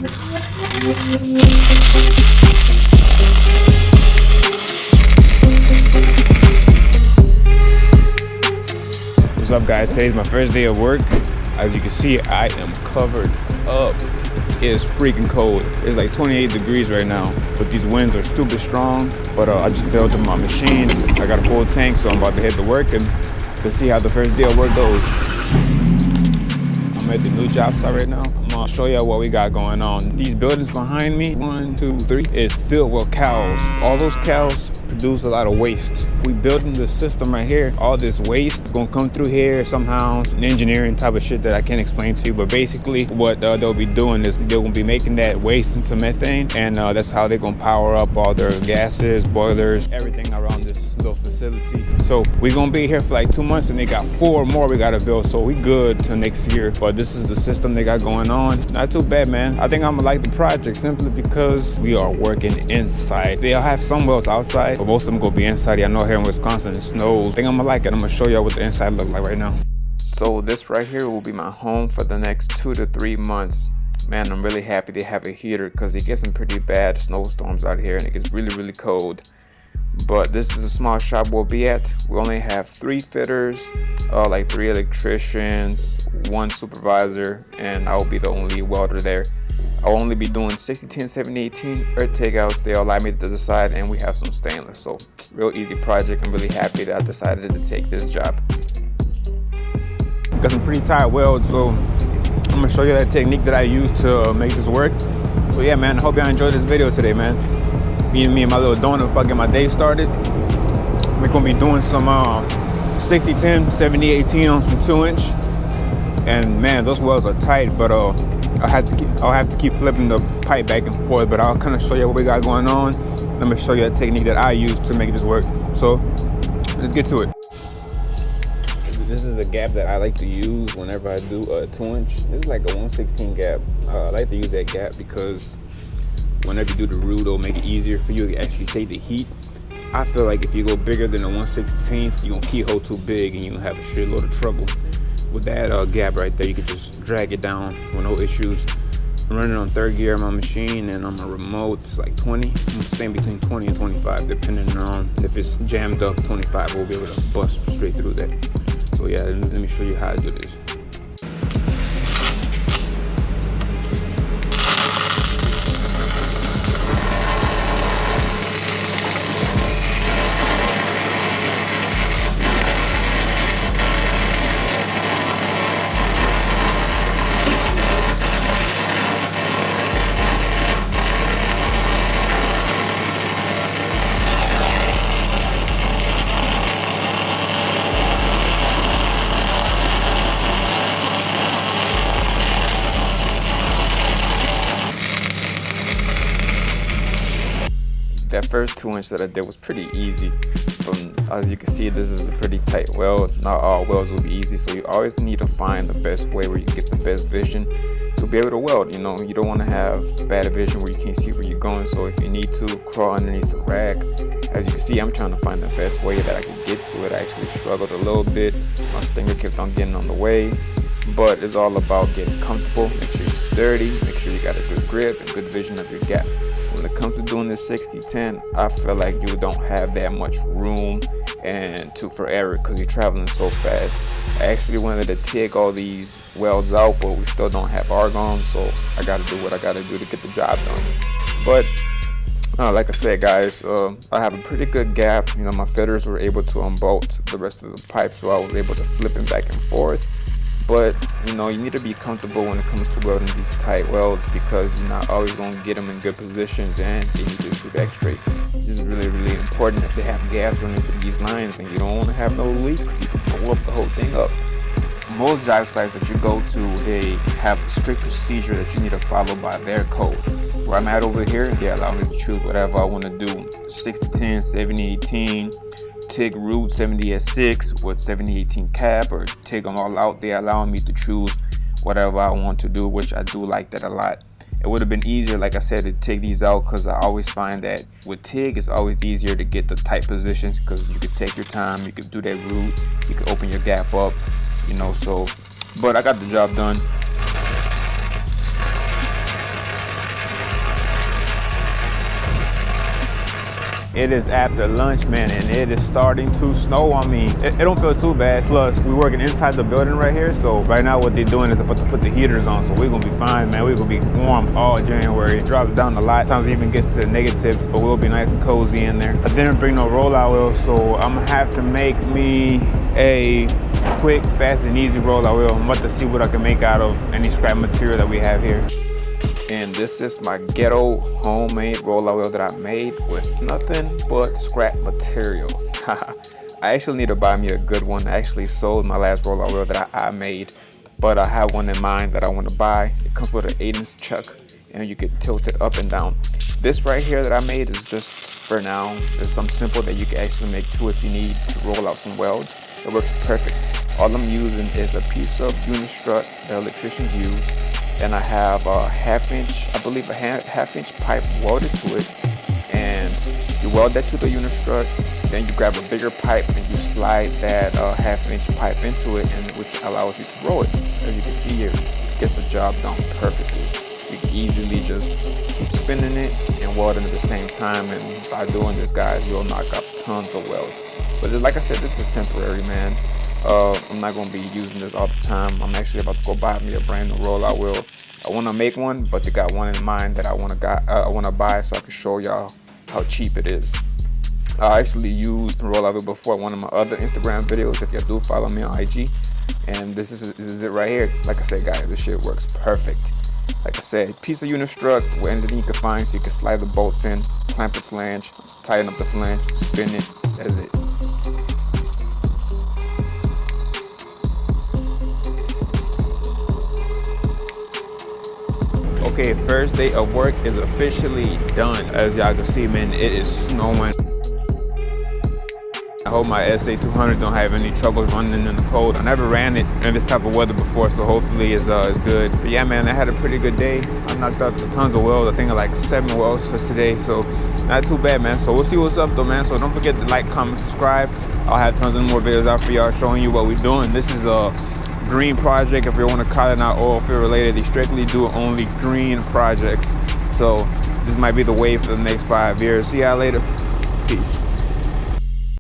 What's up, guys? Today's my first day of work. As you can see, I am covered up. It is freaking cold. It's like 28 degrees right now, but these winds are stupid strong. But I just filled up my machine. I got a full tank, so I'm about to head to work, and let's see how the first day of work goes. I'm at the new job site right now. I'm gonna show you what we got going on. These buildings behind me, 1, 2, 3, is filled with cows. All those cows produce a lot of waste. We building the system right here. All this waste is gonna come through here somehow. An engineering type of shit that I can't explain to you, but basically what they'll be doing is they're gonna be making that waste into methane, and that's how they're gonna power up all their gases, boilers, everything around this little facility. So we're gonna be here for like 2 months, and they got 4 more we gotta build, so we good till next year. But this is the system they got going on. Not too bad, man. I think I'm gonna like the project simply because we are working inside. They'll have some wells outside, but most of them gonna be inside. I know here in Wisconsin it snows. I think I'm gonna like it. I'm gonna show y'all what the inside look like right now. So this right here will be my home for the next 2 to 3 months. Man, I'm really happy they have a heater because it gets some pretty bad snowstorms out here and it gets really, really cold. But this is a small shop we'll be at. We only have 3 fitters, like 3 electricians, 1 supervisor, and I'll be the only welder there. I'll only be doing 60-10, 70-18 earth takeouts. They allow me to decide, and we have some stainless. So real easy project. I'm really happy that I decided to take this job. Got some pretty tight welds, so I'm gonna show you that technique that I use to make this work. So yeah, man, I hope y'all enjoyed this video today, man. Me and my little donut before I get my day started. We're gonna be doing some 60-10, 70-18 on some 2-inch. And man, those welds are tight, but I'll have to keep flipping the pipe back and forth. But I'll kind of show you what we got going on. Let me show you the technique that I use to make this work. So let's get to it. This is the gap that I like to use whenever I do a 2-inch. This is like a 1/16 gap. I like to use that gap because whenever you do the root, it'll make it easier for you to actually take the heat. I feel like if you go bigger than a 1/16, you're gonna keyhole too big and you're gonna have a shitload of trouble. With that gap right there, you can just drag it down with no issues. I'm running on 3rd gear on my machine, and on my remote, it's like 20. I'm staying between 20 and 25, depending on if it's jammed up. 25 will be able to bust straight through that. So yeah, let me show you how to do this. That first 2-inch that I did was pretty easy. As you can see, this is a pretty tight weld. Not all welds will be easy, so you always need to find the best way where you can get the best vision to be able to weld. You know, you don't want to have bad vision where you can't see where you're going. So if you need to crawl underneath the rack, as you can see, I'm trying to find the best way that I can get to it. I actually struggled a little bit. My stinger kept on getting on the way, but it's all about getting comfortable. Make sure you're sturdy. Make sure you got a good grip and good vision of your gap. When it comes to doing this 60-10, I feel like you don't have that much room for error because you're traveling so fast. I actually wanted to take all these welds out, but we still don't have argon, so I got to do what I got to do to get the job done. But like I said, guys, I have a pretty good gap. You know, my fitters were able to unbolt the rest of the pipe, so I was able to flip it back and forth. But you know, you need to be comfortable when it comes to welding these tight welds because you're not always going to get them in good positions, and they need to shoot back straight. This is really, really important if they have gas running through these lines and you don't want to have no leak. You can blow up the whole thing up. Most job sites that you go to, they have a strict procedure that you need to follow by their code. Where I'm at over here, they allow me to choose whatever I want to do. 60-10, 70-18. TIG root 70S6 with 70-18 cap, or TIG them all out. They allow me to choose whatever I want to do, which I do like that a lot. It would have been easier, like I said, to take these out because I always find that with TIG it's always easier to get the tight positions because you could take your time, you could do that root, you could open your gap up, you know. So but I got the job done. It is after lunch, man, and it is starting to snow on me. It don't feel too bad. Plus, we're working inside the building right here, so right now what they're doing is about to put the heaters on, so we're gonna be fine, man. We're gonna be warm all January. It drops down a lot. Sometimes it even gets to the negatives, but we'll be nice and cozy in there. I didn't bring no rollout wheel, so I'm gonna have to make me a quick, fast, and easy rollout wheel. I'm about to see what I can make out of any scrap material that we have here. And this is my ghetto homemade rollout wheel that I made with nothing but scrap material. I actually need to buy me a good one. I actually sold my last rollout wheel that I made, but I have one in mind that I want to buy. It comes with an 8-inch chuck, and you can tilt it up and down. This right here that I made is just for now. There's something simple that you can actually make too if you need to roll out some welds. It works perfect. All I'm using is a piece of unistrut that electricians use, and I have a half-inch pipe welded to it, and you weld that to the unistrut. Then you grab a bigger pipe and you slide that half-inch pipe into it, and which allows you to roll it. As you can see here, it gets the job done perfectly. You can easily just keep spinning it and welding at the same time, and by doing this, guys, you'll knock out tons of welds. But like I said, this is temporary, man. I'm not gonna be using this all the time. I'm actually about to go buy me a brand new rollout wheel. I want to make one, but they got one in mind that I want to buy so I can show y'all how cheap it is. I actually used rollout wheel before in one of my other Instagram videos. If you do follow me on IG, and this is it right here. Like I said, guys, this shit works perfect. Like I said, piece of unistrut where anything you can find, so you can slide the bolts in, clamp the flange, tighten up the flange, spin it. That is it. Okay, first day of work is officially done. As y'all can see, man, it is snowing. I hope my SA200 don't have any troubles running in the cold. I never ran it in this type of weather before, so hopefully it's good. But yeah, man, I had a pretty good day. I knocked out tons of welds. I think like 7 welds for today, so not too bad, man. So we'll see what's up though, man. So don't forget to like, comment, subscribe. I'll have tons of more videos out for y'all showing you what we're doing. This is a green project, if you want to call it, not oil field related. They strictly do only green projects, so this might be the wave for the next 5 years. See y'all later. Peace.